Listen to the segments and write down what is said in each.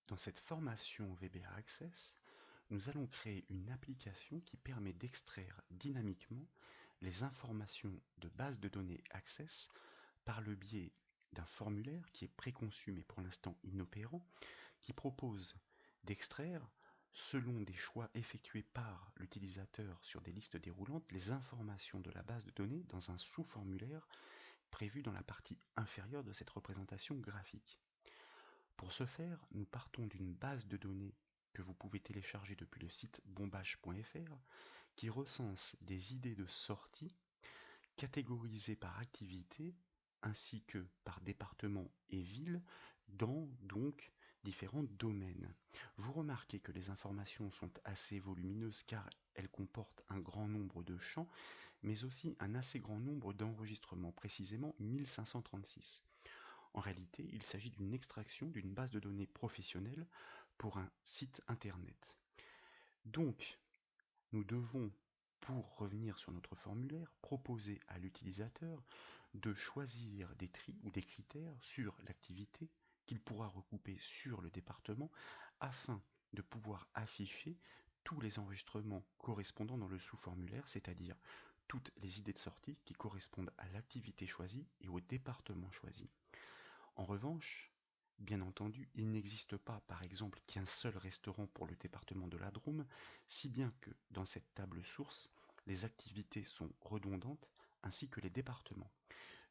Dans cette formation VBA Access, nous allons créer une application qui permet d'extraire dynamiquement les informations de base de données Access par le biais d'un formulaire qui est préconçu mais pour l'instant inopérant, qui propose d'extraire, selon des choix effectués par l'utilisateur sur des listes déroulantes, les informations de la base de données dans un sous-formulaire prévu dans la partie inférieure de cette représentation graphique. Pour ce faire, nous partons d'une base de données que vous pouvez télécharger depuis le site bombache.fr qui recense des idées de sortie catégorisées par activité ainsi que par département et ville dans donc différents domaines. Vous remarquez que les informations sont assez volumineuses car elles comportent un grand nombre de champs mais aussi un assez grand nombre d'enregistrements, précisément 1536. En réalité, il s'agit d'une extraction d'une base de données professionnelle pour un site internet. Donc, nous devons, pour revenir sur notre formulaire, proposer à l'utilisateur de choisir des tris ou des critères sur l'activité qu'il pourra recouper sur le département afin de pouvoir afficher tous les enregistrements correspondant dans le sous-formulaire, c'est-à-dire toutes les idées de sortie qui correspondent à l'activité choisie et au département choisi. En revanche, bien entendu, il n'existe pas, par exemple, qu'un seul restaurant pour le département de la Drôme, si bien que, dans cette table source, les activités sont redondantes, ainsi que les départements.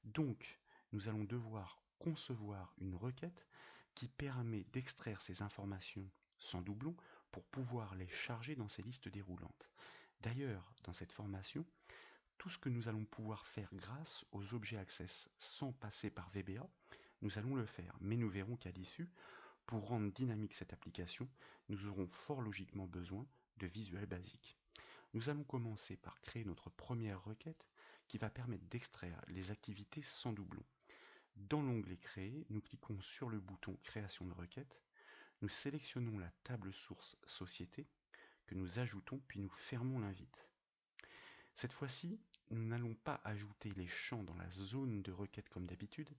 Donc, nous allons devoir concevoir une requête qui permet d'extraire ces informations sans doublon pour pouvoir les charger dans ces listes déroulantes. D'ailleurs, dans cette formation, tout ce que nous allons pouvoir faire grâce aux objets Access sans passer par VBA, nous allons le faire, mais nous verrons qu'à l'issue, pour rendre dynamique cette application, nous aurons fort logiquement besoin de Visual Basic. Nous allons commencer par créer notre première requête qui va permettre d'extraire les activités sans doublon. Dans l'onglet Créer, nous cliquons sur le bouton Création de requête, nous sélectionnons la table source Société que nous ajoutons puis nous fermons l'invite. Cette fois-ci, nous n'allons pas ajouter les champs dans la zone de requête comme d'habitude,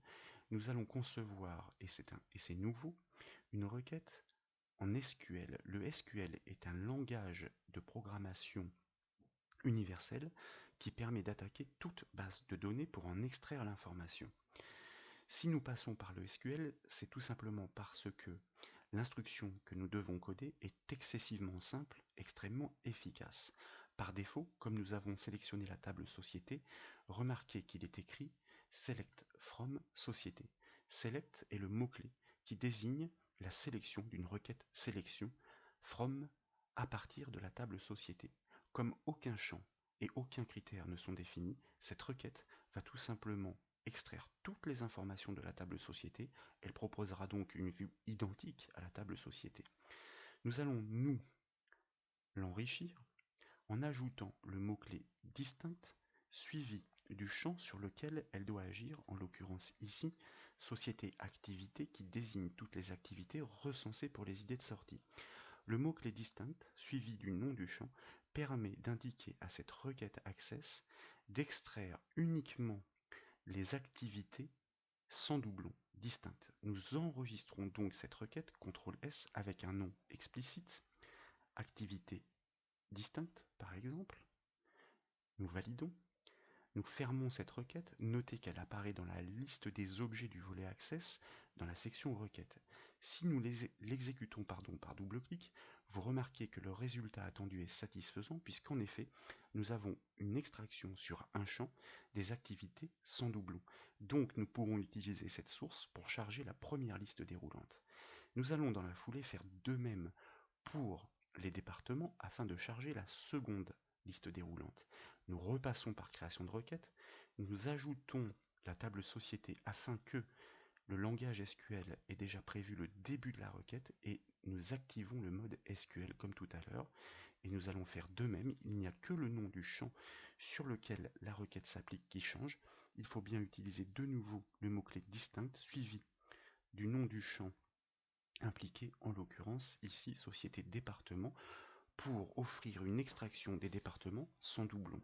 nous allons concevoir, et c'est nouveau, une requête en SQL. Le SQL est un langage de programmation universel qui permet d'attaquer toute base de données pour en extraire l'information. Si nous passons par le SQL, c'est tout simplement parce que l'instruction que nous devons coder est excessivement simple, extrêmement efficace. Par défaut, comme nous avons sélectionné la table Société, remarquez qu'il est écrit Select from Société. Select est le mot-clé qui désigne la sélection d'une requête sélection from à partir de la table Société. Comme aucun champ et aucun critère ne sont définis, cette requête va tout simplement extraire toutes les informations de la table Société. Elle proposera donc une vue identique à la table Société. Nous allons, nous, l'enrichir en ajoutant le mot-clé distinct suivi du champ sur lequel elle doit agir, en l'occurrence ici, Société Activité qui désigne toutes les activités recensées pour les idées de sortie. Le mot-clé distinct suivi du nom du champ permet d'indiquer à cette requête Access d'extraire uniquement les activités sans doublon, distinctes. Nous enregistrons donc cette requête CTRL-S avec un nom explicite, activité distincte par exemple. Nous validons. Nous fermons cette requête. Notez qu'elle apparaît dans la liste des objets du volet Access dans la section requête. Si nous l'exécutons par double-clic, vous remarquez que le résultat attendu est satisfaisant puisqu'en effet, nous avons une extraction sur un champ des activités sans doublon. Donc nous pourrons utiliser cette source pour charger la première liste déroulante. Nous allons dans la foulée faire de même pour les départements afin de charger la seconde liste déroulante. Nous repassons par création de requête, nous ajoutons la table Société afin que le langage SQL ait déjà prévu le début de la requête et nous activons le mode SQL comme tout à l'heure et nous allons faire de même. Il n'y a que le nom du champ sur lequel la requête s'applique qui change. Il faut bien utiliser de nouveau le mot-clé distinct suivi du nom du champ impliqué, en l'occurrence ici Société Département, pour offrir une extraction des départements sans doublon.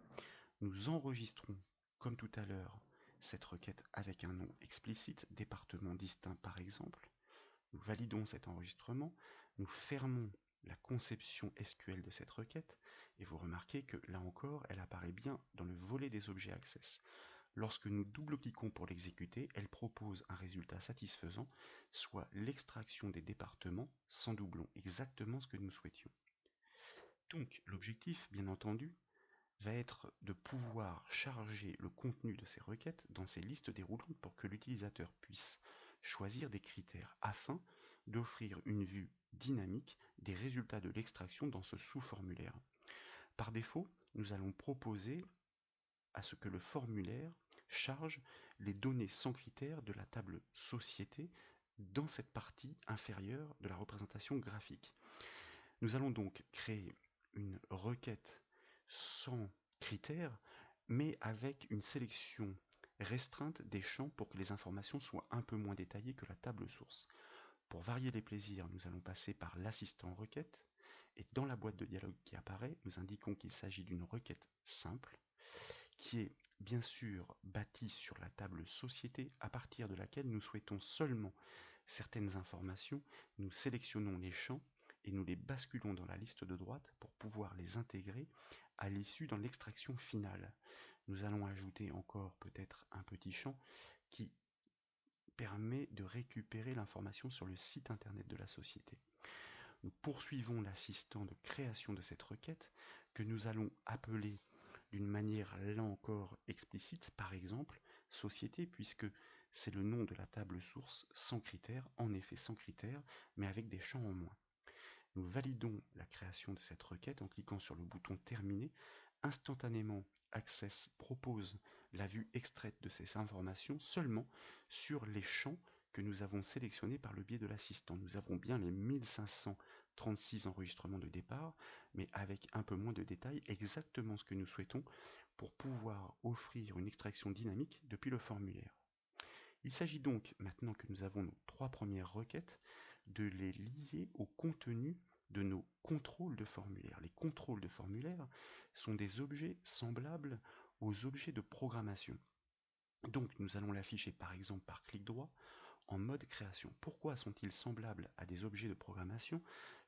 Nous enregistrons, comme tout à l'heure, cette requête avec un nom explicite, département distinct par exemple. Nous validons cet enregistrement, nous fermons la conception SQL de cette requête, et vous remarquez que là encore, elle apparaît bien dans le volet des objets Access. Lorsque nous double-cliquons pour l'exécuter, elle propose un résultat satisfaisant, soit l'extraction des départements sans doublon, exactement ce que nous souhaitions. Donc l'objectif, bien entendu, va être de pouvoir charger le contenu de ces requêtes dans ces listes déroulantes pour que l'utilisateur puisse choisir des critères afin d'offrir une vue dynamique des résultats de l'extraction dans ce sous-formulaire. Par défaut, nous allons proposer à ce que le formulaire charge les données sans critères de la table société dans cette partie inférieure de la représentation graphique. Nous allons donc créer une requête sans critères, mais avec une sélection restreinte des champs pour que les informations soient un peu moins détaillées que la table source. Pour varier les plaisirs, nous allons passer par l'assistant requête, et dans la boîte de dialogue qui apparaît, nous indiquons qu'il s'agit d'une requête simple, qui est bien sûr bâtie sur la table société à partir de laquelle nous souhaitons seulement certaines informations, nous sélectionnons les champs et nous les basculons dans la liste de droite pour pouvoir les intégrer à l'issue dans l'extraction finale. Nous allons ajouter encore peut-être un petit champ qui permet de récupérer l'information sur le site internet de la société. Nous poursuivons l'assistant de création de cette requête que nous allons appeler d'une manière là encore explicite, par exemple société, puisque c'est le nom de la table source sans critères, en effet sans critères, mais avec des champs en moins. Nous validons la création de cette requête en cliquant sur le bouton terminer. Instantanément, Access propose la vue extraite de ces informations seulement sur les champs que nous avons sélectionnés par le biais de l'assistant. Nous avons bien les 1536 enregistrements de départ, mais avec un peu moins de détails, exactement ce que nous souhaitons pour pouvoir offrir une extraction dynamique depuis le formulaire. Il s'agit donc, maintenant que nous avons nos 3 premières requêtes, de les lier au contenu de nos contrôles de formulaire. Les contrôles de formulaire sont des objets semblables aux objets de programmation. Donc nous allons l'afficher par exemple par clic droit en mode création. Pourquoi sont-ils semblables à des objets de programmation?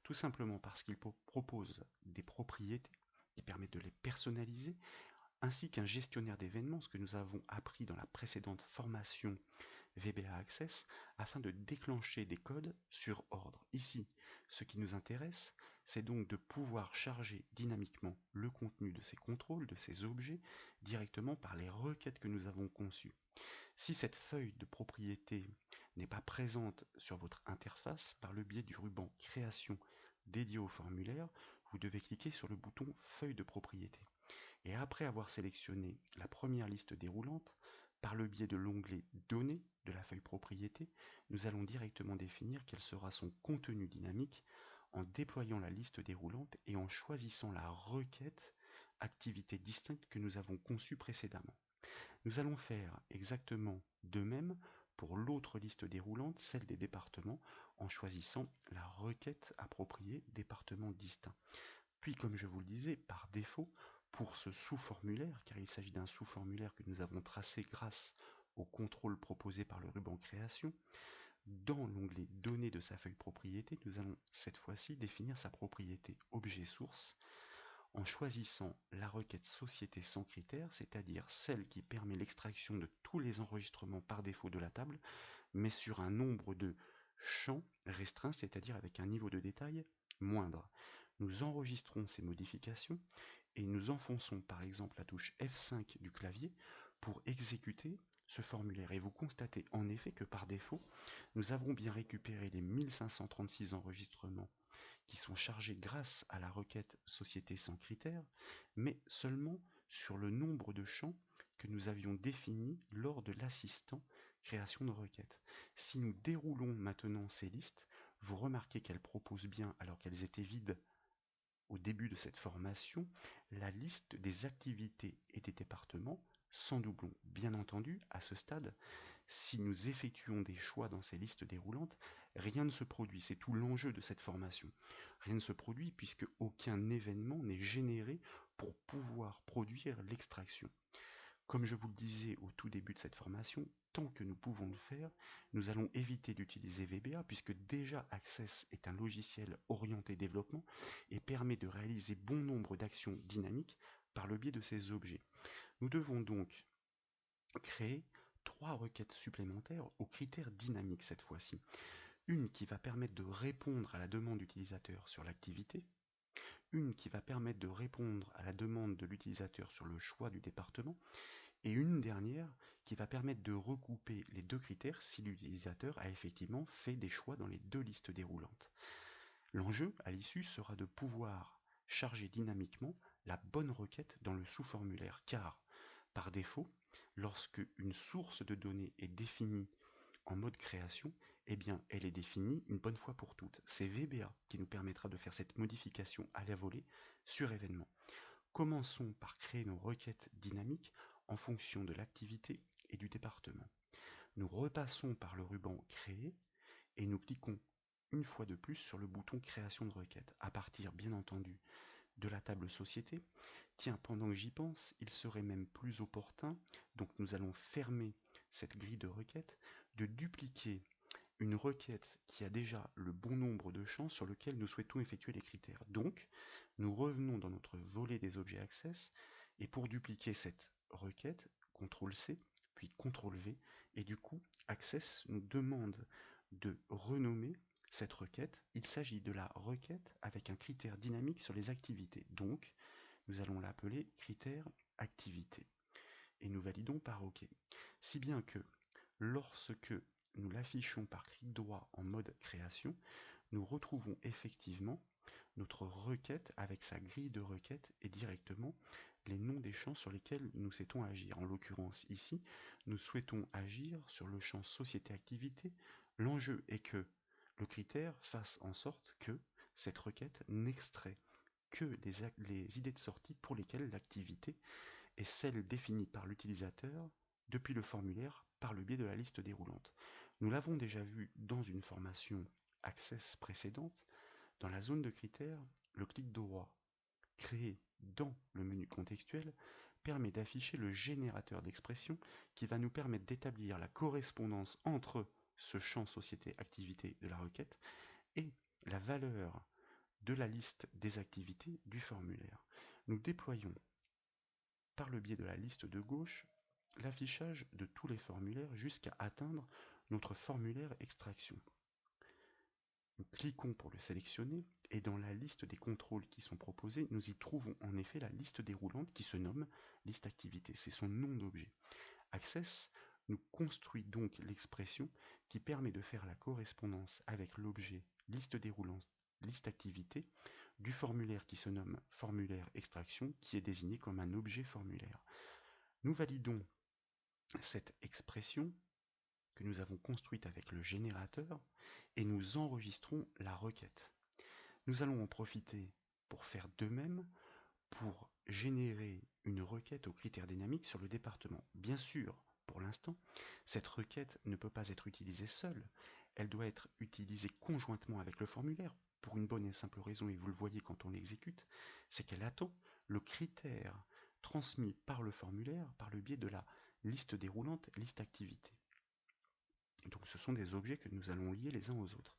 Tout simplement parce qu'ils proposent des propriétés qui permettent de les personnaliser, ainsi qu'un gestionnaire d'événements, ce que nous avons appris dans la précédente formation VBA Access, afin de déclencher des codes sur ordre. Ici, ce qui nous intéresse, c'est donc de pouvoir charger dynamiquement le contenu de ces contrôles, de ces objets, directement par les requêtes que nous avons conçues. Si cette feuille de propriété n'est pas présente sur votre interface, par le biais du ruban Création dédié au formulaire, vous devez cliquer sur le bouton Feuille de propriété. Et après avoir sélectionné la première liste déroulante, par le biais de l'onglet Données de la feuille propriété, nous allons directement définir quel sera son contenu dynamique en déployant la liste déroulante et en choisissant la requête activité distincte que nous avons conçue précédemment. Nous allons faire exactement de même pour l'autre liste déroulante, celle des départements, en choisissant la requête appropriée département distinct. Puis, comme je vous le disais, par défaut, pour ce sous-formulaire, car il s'agit d'un sous-formulaire que nous avons tracé grâce au contrôle proposé par le ruban création, dans l'onglet données de sa feuille propriété, nous allons cette fois-ci définir sa propriété objet source en choisissant la requête société sans critères, c'est-à-dire celle qui permet l'extraction de tous les enregistrements par défaut de la table, mais sur un nombre de champs restreint, c'est-à-dire avec un niveau de détail moindre. Nous enregistrons ces modifications et nous enfonçons par exemple la touche F5 du clavier pour exécuter ce formulaire. Et vous constatez en effet que par défaut, nous avons bien récupéré les 1536 enregistrements qui sont chargés grâce à la requête société sans critères, mais seulement sur le nombre de champs que nous avions définis lors de l'assistant création de requêtes. Si nous déroulons maintenant ces listes, vous remarquez qu'elles proposent bien, alors qu'elles étaient vides au début de cette formation, la liste des activités et des départements sans doublon. Bien entendu, à ce stade, si nous effectuons des choix dans ces listes déroulantes, rien ne se produit. C'est tout l'enjeu de cette formation. Rien ne se produit puisque aucun événement n'est généré pour pouvoir produire l'extraction. Comme je vous le disais au tout début de cette formation, tant que nous pouvons le faire, nous allons éviter d'utiliser VBA puisque déjà Access est un logiciel orienté développement et permet de réaliser bon nombre d'actions dynamiques par le biais de ces objets. Nous devons donc créer 3 requêtes supplémentaires aux critères dynamiques cette fois-ci. Une qui va permettre de répondre à la demande utilisateur sur l'activité, une qui va permettre de répondre à la demande de l'utilisateur sur le choix du département, et une dernière qui va permettre de regrouper les deux critères si l'utilisateur a effectivement fait des choix dans les deux listes déroulantes. L'enjeu à l'issue sera de pouvoir charger dynamiquement la bonne requête dans le sous-formulaire, car par défaut, lorsque une source de données est définie en mode création, eh bien, elle est définie une bonne fois pour toutes. C'est VBA qui nous permettra de faire cette modification à la volée sur événement. Commençons par créer nos requêtes dynamiques en fonction de l'activité et du département. Nous repassons par le ruban Créer et nous cliquons une fois de plus sur le bouton Création de requête, à partir bien entendu de la table Société. Tiens, pendant que j'y pense, il serait même plus opportun, donc nous allons fermer cette grille de requêtes, de dupliquer une requête qui a déjà le bon nombre de champs sur lequel nous souhaitons effectuer les critères. Donc, nous revenons dans notre volet des objets Access, et pour dupliquer cette requête, CTRL-C, puis CTRL-V, et du coup, Access nous demande de renommer cette requête. Il s'agit de la requête avec un critère dynamique sur les activités. Donc, nous allons l'appeler critère activité. Et nous validons par OK. Si bien que, lorsque nous l'affichons par clic droit en mode création, nous retrouvons effectivement notre requête avec sa grille de requête et directement les noms des champs sur lesquels nous souhaitons agir. En l'occurrence ici, nous souhaitons agir sur le champ société activité. L'enjeu est que le critère fasse en sorte que cette requête n'extrait que les idées de sortie pour lesquelles l'activité est celle définie par l'utilisateur depuis le formulaire par le biais de la liste déroulante. Nous l'avons déjà vu dans une formation Access précédente. Dans la zone de critères, le clic droit créé dans le menu contextuel permet d'afficher le générateur d'expression qui va nous permettre d'établir la correspondance entre ce champ société activité de la requête et la valeur de la liste des activités du formulaire. Nous déployons par le biais de la liste de gauche l'affichage de tous les formulaires jusqu'à atteindre notre formulaire extraction. Nous cliquons pour le sélectionner et dans la liste des contrôles qui sont proposés, nous y trouvons en effet la liste déroulante qui se nomme liste activité, c'est son nom d'objet. Access nous construit donc l'expression qui permet de faire la correspondance avec l'objet liste déroulante, liste activité du formulaire qui se nomme formulaire extraction qui est désigné comme un objet formulaire. Nous validons cette expression que nous avons construite avec le générateur et nous enregistrons la requête. Nous allons en profiter pour faire de même pour générer une requête aux critères dynamiques sur le département. Bien sûr, pour l'instant, cette requête ne peut pas être utilisée seule, elle doit être utilisée conjointement avec le formulaire pour une bonne et simple raison, et vous le voyez quand on l'exécute, c'est qu'elle attend le critère transmis par le formulaire par le biais de la liste déroulante, liste activité. Donc ce sont des objets que nous allons lier les uns aux autres.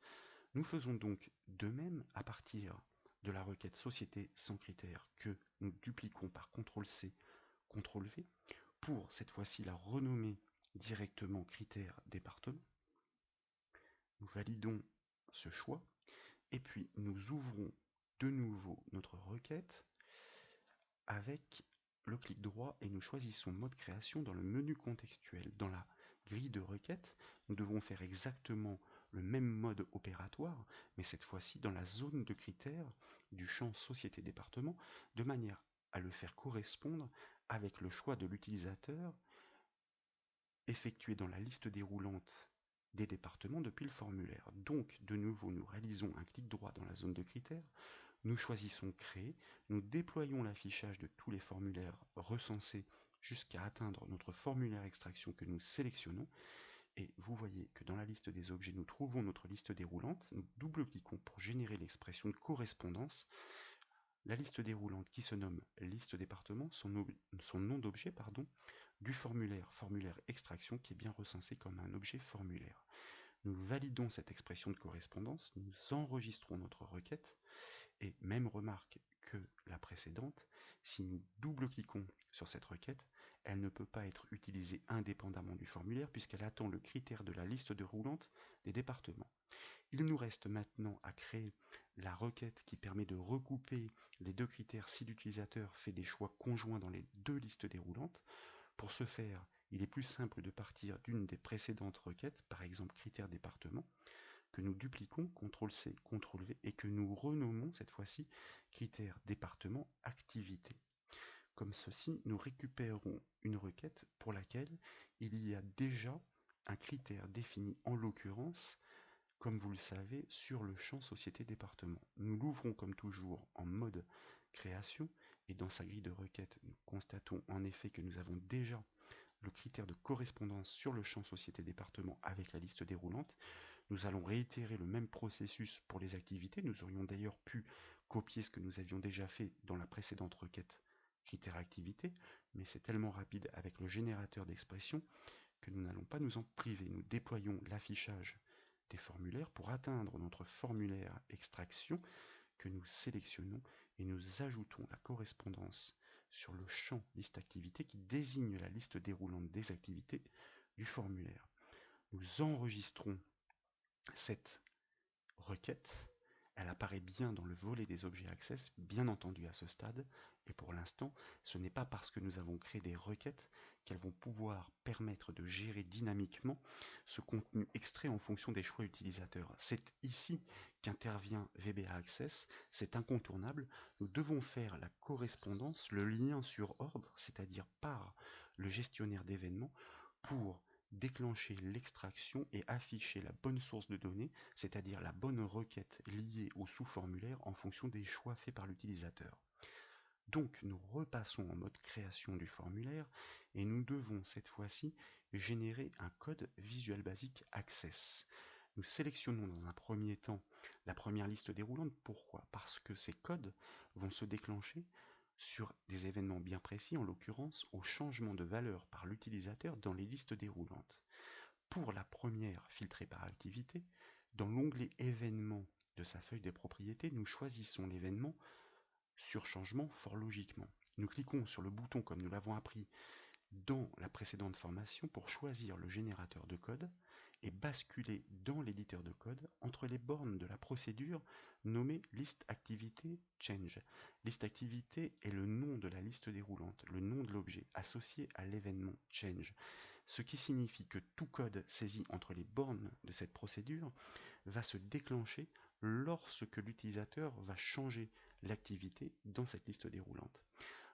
Nous faisons donc de même à partir de la requête société sans critère que nous dupliquons par CTRL-C, CTRL-V pour cette fois-ci la renommer directement critère département. Nous validons ce choix et puis nous ouvrons de nouveau notre requête avec le clic droit et nous choisissons mode création dans le menu contextuel. Dans la grille de requête, nous devons faire exactement le même mode opératoire, mais cette fois-ci dans la zone de critères du champ Société-Département, de manière à le faire correspondre avec le choix de l'utilisateur effectué dans la liste déroulante des départements depuis le formulaire. Donc, de nouveau, nous réalisons un clic droit dans la zone de critères, nous choisissons Créer, nous déployons l'affichage de tous les formulaires recensés jusqu'à atteindre notre formulaire extraction que nous sélectionnons, et vous voyez que dans la liste des objets, nous trouvons notre liste déroulante, nous double-cliquons pour générer l'expression de correspondance, la liste déroulante qui se nomme liste département, son nom d'objet, du formulaire extraction qui est bien recensé comme un objet formulaire. Nous validons cette expression de correspondance, nous enregistrons notre requête, et même remarque que la précédente, si nous double-cliquons sur cette requête, elle ne peut pas être utilisée indépendamment du formulaire puisqu'elle attend le critère de la liste déroulante des départements. Il nous reste maintenant à créer la requête qui permet de recouper les deux critères si l'utilisateur fait des choix conjoints dans les deux listes déroulantes. Pour ce faire, il est plus simple de partir d'une des précédentes requêtes, par exemple critère département, que nous dupliquons, CTRL-C, CTRL-V, et que nous renommons cette fois-ci critère département activité. Comme ceci, nous récupérons une requête pour laquelle il y a déjà un critère défini, en l'occurrence, comme vous le savez, sur le champ Société Département. Nous l'ouvrons comme toujours en mode création et dans sa grille de requêtes, nous constatons en effet que nous avons déjà le critère de correspondance sur le champ Société Département avec la liste déroulante. Nous allons réitérer le même processus pour les activités. Nous aurions d'ailleurs pu copier ce que nous avions déjà fait dans la précédente requête critère activité, mais c'est tellement rapide avec le générateur d'expression que nous n'allons pas nous en priver. Nous déployons l'affichage des formulaires pour atteindre notre formulaire extraction que nous sélectionnons et nous ajoutons la correspondance sur le champ liste activité qui désigne la liste déroulante des activités du formulaire. Nous enregistrons cette requête, elle apparaît bien dans le volet des objets Access, bien entendu à ce stade, et pour l'instant, ce n'est pas parce que nous avons créé des requêtes qu'elles vont pouvoir permettre de gérer dynamiquement ce contenu extrait en fonction des choix utilisateurs. C'est ici qu'intervient VBA Access, c'est incontournable. Nous devons faire la correspondance, le lien sur ordre, c'est-à-dire par le gestionnaire d'événements, pour déclencher l'extraction et afficher la bonne source de données, c'est-à-dire la bonne requête liée au sous-formulaire en fonction des choix faits par l'utilisateur. Donc nous repassons en mode création du formulaire et nous devons cette fois-ci générer un code Visual Basic Access. Nous sélectionnons dans un premier temps la première liste déroulante. Pourquoi? Parce que ces codes vont se déclencher sur des événements bien précis, en l'occurrence au changement de valeur par l'utilisateur dans les listes déroulantes. Pour la première filtrée par activité, dans l'onglet événements de sa feuille des propriétés, nous choisissons l'événement sur changement fort logiquement. Nous cliquons sur le bouton comme nous l'avons appris dans la précédente formation pour choisir le générateur de code et basculer dans l'éditeur de code entre les bornes de la procédure nommée liste activité change. Liste activité est le nom de la liste déroulante, le nom de l'objet associé à l'événement change, ce qui signifie que tout code saisi entre les bornes de cette procédure va se déclencher lorsque l'utilisateur va changer l'activité dans cette liste déroulante.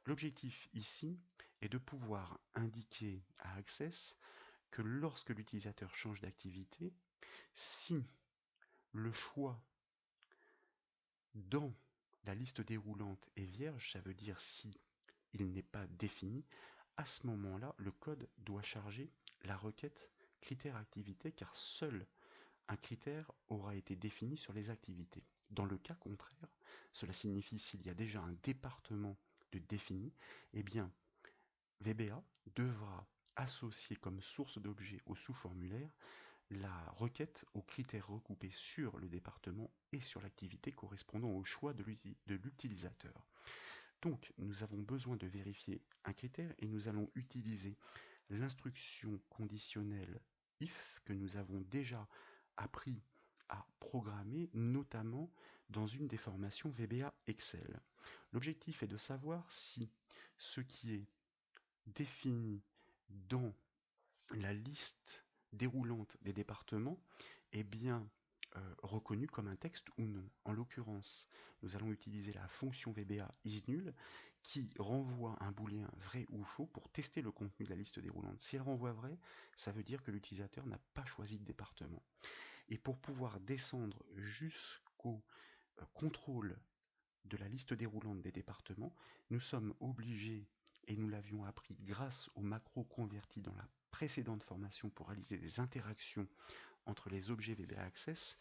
L'objectif ici est de pouvoir indiquer à Access que lorsque l'utilisateur change d'activité, si le choix dans la liste déroulante est vierge, ça veut dire si il n'est pas défini, à ce moment-là, le code doit charger la requête critère activité car seul un critère aura été défini sur les activités. Dans le cas contraire, cela signifie s'il y a déjà un département de défini, eh bien VBA devra associer comme source d'objet au sous-formulaire la requête aux critères recoupés sur le département et sur l'activité correspondant au choix de l'utilisateur. Donc nous avons besoin de vérifier un critère et nous allons utiliser l'instruction conditionnelle if que nous avons déjà appris à programmer, notamment dans une des formations VBA Excel. L'objectif est de savoir si ce qui est défini dans la liste déroulante des départements est bien reconnu comme un texte ou non. En l'occurrence, nous allons utiliser la fonction VBA isNull qui renvoie un booléen vrai ou faux pour tester le contenu de la liste déroulante. Si elle renvoie vrai, ça veut dire que l'utilisateur n'a pas choisi de département. Et pour pouvoir descendre jusqu'au contrôle de la liste déroulante des départements, nous sommes obligés, et nous l'avions appris grâce au macro converti dans la précédente formation pour réaliser des interactions entre les objets VBA Access,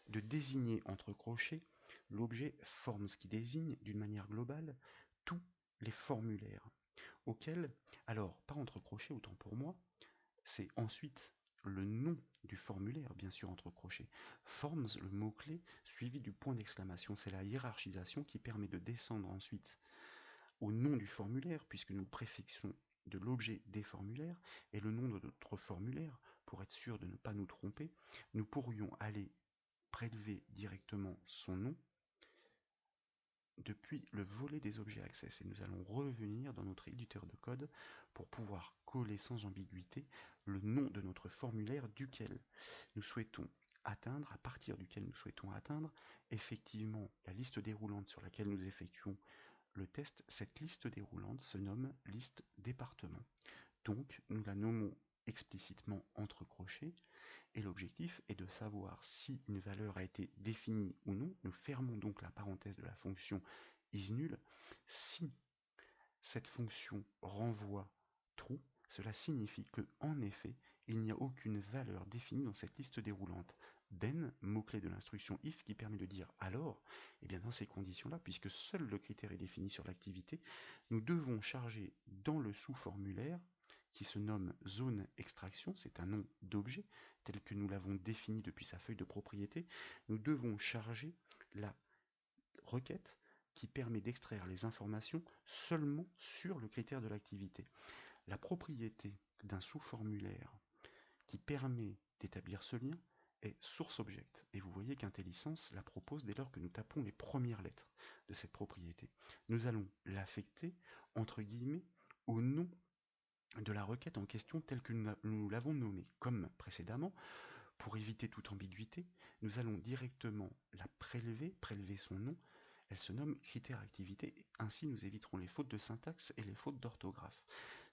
de désigner entre crochets l'objet Forms qui désigne d'une manière globale tous les formulaires. auquel, alors pas entre crochets autant pour moi, c'est ensuite le nom du formulaire, bien sûr entre crochets, forms, le mot-clé, suivi du point d'exclamation. C'est la hiérarchisation qui permet de descendre ensuite au nom du formulaire, puisque nous préfixons de l'objet des formulaires, et le nom de notre formulaire, pour être sûr de ne pas nous tromper, nous pourrions aller prélever directement son nom depuis le volet des objets Access. Et nous allons revenir dans notre éditeur de code pour pouvoir coller sans ambiguïté le nom de notre formulaire duquel nous souhaitons atteindre, à partir duquel nous souhaitons atteindre effectivement la liste déroulante sur laquelle nous effectuons le test. Cette liste déroulante se nomme liste département. Donc nous la nommons explicitement entre crochets et l'objectif est de savoir si une valeur a été définie ou non. Nous fermons donc la parenthèse de la fonction isNull. Si cette fonction renvoie true, cela signifie que, en effet, il n'y a aucune valeur définie dans cette liste déroulante. Then, mot-clé de l'instruction if qui permet de dire alors, et bien dans ces conditions-là, puisque seul le critère est défini sur l'activité, nous devons charger dans le sous-formulaire qui se nomme zone extraction, c'est un nom d'objet tel que nous l'avons défini depuis sa feuille de propriété, nous devons charger la requête qui permet d'extraire les informations seulement sur le critère de l'activité. La propriété d'un sous-formulaire qui permet d'établir ce lien est source-object. Et vous voyez qu'IntelliSense la propose dès lors que nous tapons les premières lettres de cette propriété. Nous allons l'affecter, entre guillemets, au nom de la requête en question telle que nous l'avons nommée. Comme précédemment, pour éviter toute ambiguïté, nous allons directement la prélever son nom. Elle se nomme critère activité, et ainsi nous éviterons les fautes de syntaxe et les fautes d'orthographe.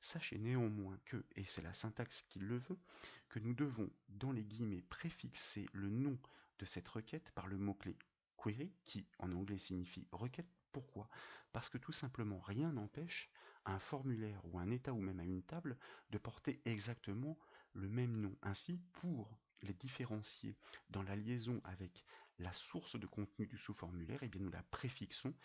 Sachez néanmoins que, et c'est la syntaxe qui le veut, que nous devons, dans les guillemets, préfixer le nom de cette requête par le mot-clé query, qui en anglais signifie requête. Pourquoi? Parce que tout simplement, rien n'empêche à un formulaire ou à un état ou même à une table de porter exactement le même nom. Ainsi, pour les différencier dans la liaison avec la source de contenu du sous-formulaire, et bien nous la préfixons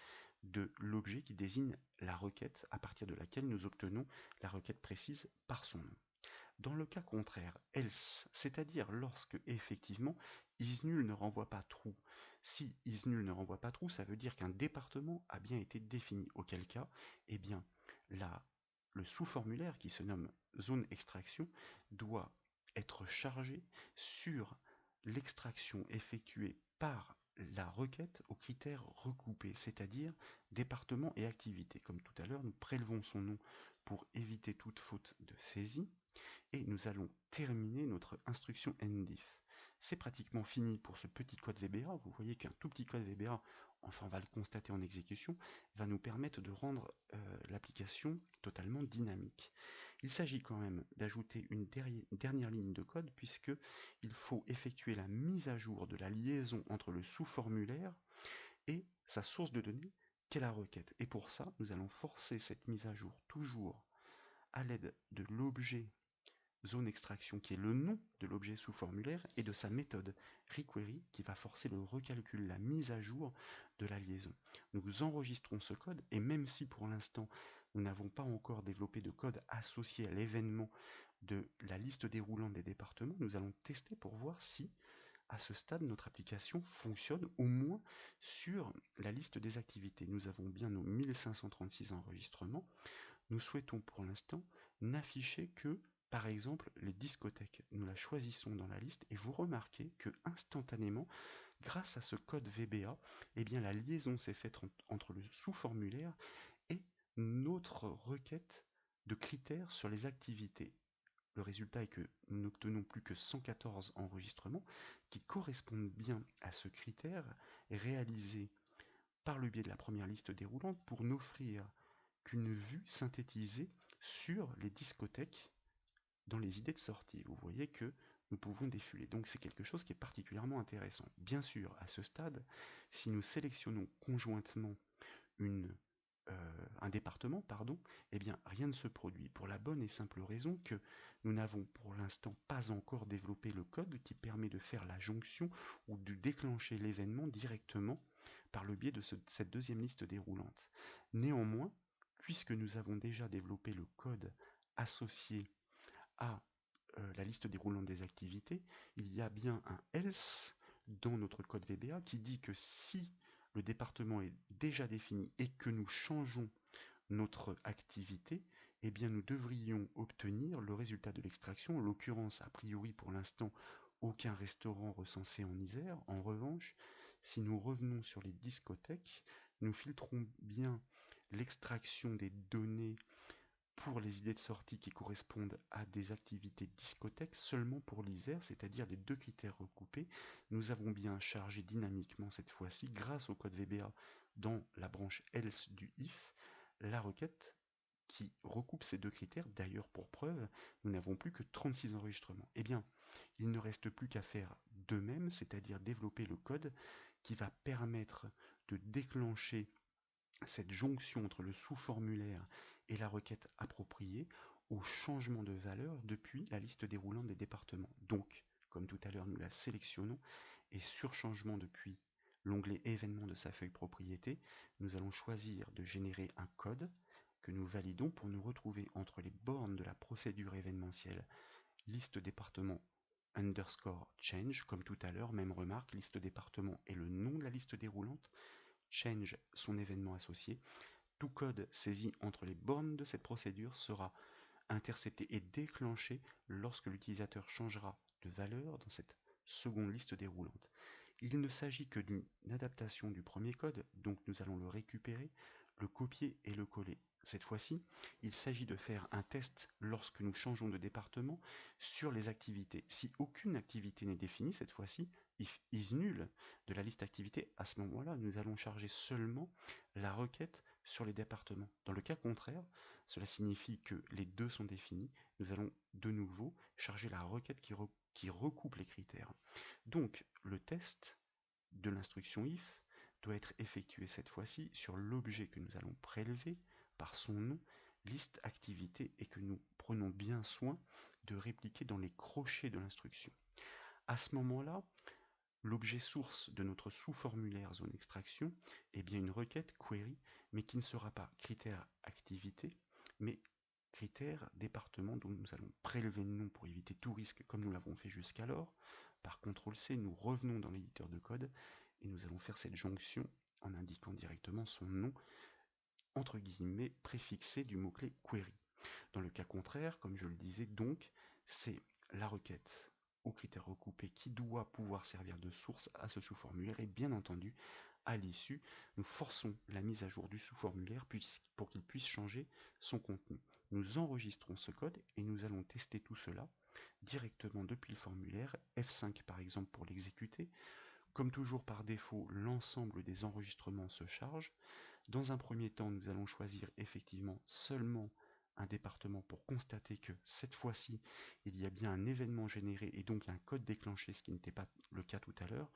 de l'objet qui désigne la requête à partir de laquelle nous obtenons la requête précise par son nom. Dans le cas contraire, else, c'est-à-dire lorsque effectivement isNull ne renvoie pas true. Si isNull ne renvoie pas true, ça veut dire qu'un département a bien été défini, auquel cas, eh bien, le sous-formulaire qui se nomme zone extraction doit être chargé sur l'extraction effectuée par la requête aux critères recoupés, c'est-à-dire département et activité. Comme tout à l'heure, nous prélevons son nom pour éviter toute faute de saisie et nous allons terminer notre instruction NDIF. C'est pratiquement fini pour ce petit code VBA. Vous voyez qu'un tout petit code VBA, enfin on va le constater en exécution, va nous permettre de rendre l'application totalement dynamique. Il s'agit quand même d'ajouter une dernière ligne de code puisque il faut effectuer la mise à jour de la liaison entre le sous-formulaire et sa source de données qu'est la requête. Et pour ça, nous allons forcer cette mise à jour toujours à l'aide de l'objet zone extraction qui est le nom de l'objet sous formulaire et de sa méthode requery qui va forcer le recalcul, la mise à jour de la liaison. Nous enregistrons ce code et même si pour l'instant nous n'avons pas encore développé de code associé à l'événement de la liste déroulante des départements, nous allons tester pour voir si à ce stade notre application fonctionne au moins sur la liste des activités. Nous avons bien nos 1536 enregistrements. Nous souhaitons pour l'instant n'afficher que par exemple, les discothèques, nous la choisissons dans la liste et vous remarquez que instantanément, grâce à ce code VBA, eh bien, la liaison s'est faite entre le sous-formulaire et notre requête de critères sur les activités. Le résultat est que nous n'obtenons plus que 114 enregistrements qui correspondent bien à ce critère réalisé par le biais de la première liste déroulante pour n'offrir qu'une vue synthétisée sur les discothèques dans les idées de sortie. Vous voyez que nous pouvons défiler. Donc c'est quelque chose qui est particulièrement intéressant. Bien sûr, à ce stade, si nous sélectionnons conjointement un département, eh bien rien ne se produit. Pour la bonne et simple raison que nous n'avons pour l'instant pas encore développé le code qui permet de faire la jonction ou de déclencher l'événement directement par le biais de cette deuxième liste déroulante. Néanmoins, puisque nous avons déjà développé le code associé à la liste déroulante des activités, il y a bien un else dans notre code VBA qui dit que si le département est déjà défini et que nous changeons notre activité, eh bien nous devrions obtenir le résultat de l'extraction. En l'occurrence, a priori pour l'instant, aucun restaurant recensé en Isère. En revanche, si nous revenons sur les discothèques, nous filtrons bien l'extraction des données pour les idées de sortie qui correspondent à des activités discothèques seulement pour l'Isère, c'est-à-dire les deux critères recoupés. Nous avons bien chargé dynamiquement cette fois-ci, grâce au code VBA dans la branche else du if, la requête qui recoupe ces deux critères. D'ailleurs, pour preuve, nous n'avons plus que 36 enregistrements. Eh bien, il ne reste plus qu'à faire de même, c'est-à-dire développer le code qui va permettre de déclencher cette jonction entre le sous-formulaire et la requête appropriée au changement de valeur depuis la liste déroulante des départements. Donc, comme tout à l'heure, nous la sélectionnons et sur changement depuis l'onglet événements de sa feuille propriété, nous allons choisir de générer un code que nous validons pour nous retrouver entre les bornes de la procédure événementielle liste département underscore change, comme tout à l'heure, même remarque, liste département est le nom de la liste déroulante, change son événement associé. Tout code saisi entre les bornes de cette procédure sera intercepté et déclenché lorsque l'utilisateur changera de valeur dans cette seconde liste déroulante. Il ne s'agit que d'une adaptation du premier code, donc nous allons le récupérer, le copier et le coller. Cette fois-ci, il s'agit de faire un test lorsque nous changeons de département sur les activités. Si aucune activité n'est définie, cette fois-ci, if is nul de la liste activité, à ce moment-là, nous allons charger seulement la requête sur les départements. Dans le cas contraire, cela signifie que les deux sont définis. Nous allons de nouveau charger la requête qui recoupe les critères. Donc, le test de l'instruction if doit être effectué cette fois-ci sur l'objet que nous allons prélever par son nom, liste activité, et que nous prenons bien soin de répliquer dans les crochets de l'instruction. À ce moment-là, l'objet source de notre sous-formulaire zone extraction est bien une requête query, mais qui ne sera pas critère activité, mais critère département dont nous allons prélever le nom pour éviter tout risque comme nous l'avons fait jusqu'alors. Par CTRL-C, nous revenons dans l'éditeur de code et nous allons faire cette jonction en indiquant directement son nom, entre guillemets, préfixé du mot-clé query. Dans le cas contraire, comme je le disais donc, c'est la requête au critère recoupé qui doit pouvoir servir de source à ce sous-formulaire et bien entendu, à l'issue, nous forçons la mise à jour du sous-formulaire pour qu'il puisse changer son contenu. Nous enregistrons ce code et nous allons tester tout cela directement depuis le formulaire, F5 par exemple pour l'exécuter. Comme toujours par défaut, l'ensemble des enregistrements se charge. Dans un premier temps, nous allons choisir effectivement seulement un département pour constater que cette fois-ci, il y a bien un événement généré et donc un code déclenché, ce qui n'était pas le cas tout à l'heure,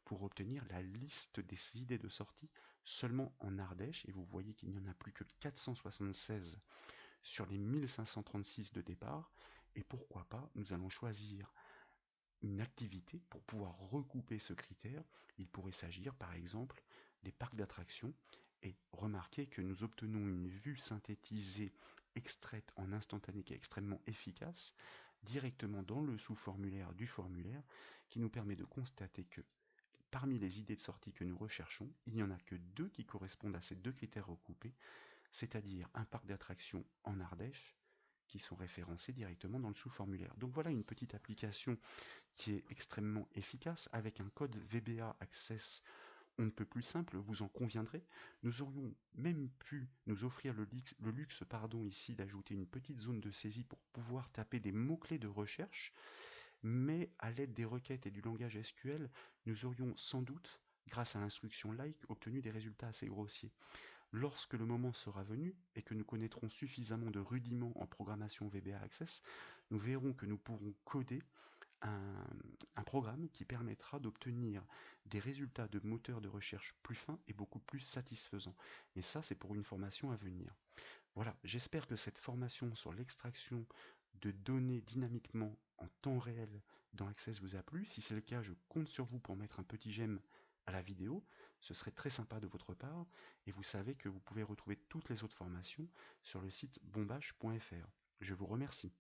pour obtenir la liste des idées de sortie seulement en Ardèche. Et vous voyez qu'il n'y en a plus que 476 sur les 1536 de départ. Et pourquoi pas, nous allons choisir une activité pour pouvoir recouper ce critère. Il pourrait s'agir par exemple des parcs d'attractions et remarquez que nous obtenons une vue synthétisée extraite en instantané qui est extrêmement efficace directement dans le sous-formulaire du formulaire qui nous permet de constater que parmi les idées de sortie que nous recherchons, il n'y en a que deux qui correspondent à ces deux critères recoupés, c'est-à-dire un parc d'attractions en Ardèche qui sont référencés directement dans le sous-formulaire. Donc voilà une petite application qui est extrêmement efficace avec un code VBA Access on ne peut plus simple, vous en conviendrez. Nous aurions même pu nous offrir le luxe ici d'ajouter une petite zone de saisie pour pouvoir taper des mots-clés de recherche, mais à l'aide des requêtes et du langage SQL, nous aurions sans doute, grâce à l'instruction like, obtenu des résultats assez grossiers. Lorsque le moment sera venu et que nous connaîtrons suffisamment de rudiments en programmation VBA Access, nous verrons que nous pourrons coder un programme qui permettra d'obtenir des résultats de moteurs de recherche plus fins et beaucoup plus satisfaisants. Mais ça, c'est pour une formation à venir. Voilà, j'espère que cette formation sur l'extraction de données dynamiquement en temps réel dans Access vous a plu. Si c'est le cas, je compte sur vous pour mettre un petit j'aime à la vidéo, ce serait très sympa de votre part, et vous savez que vous pouvez retrouver toutes les autres formations sur le site bombage.fr. Je vous remercie.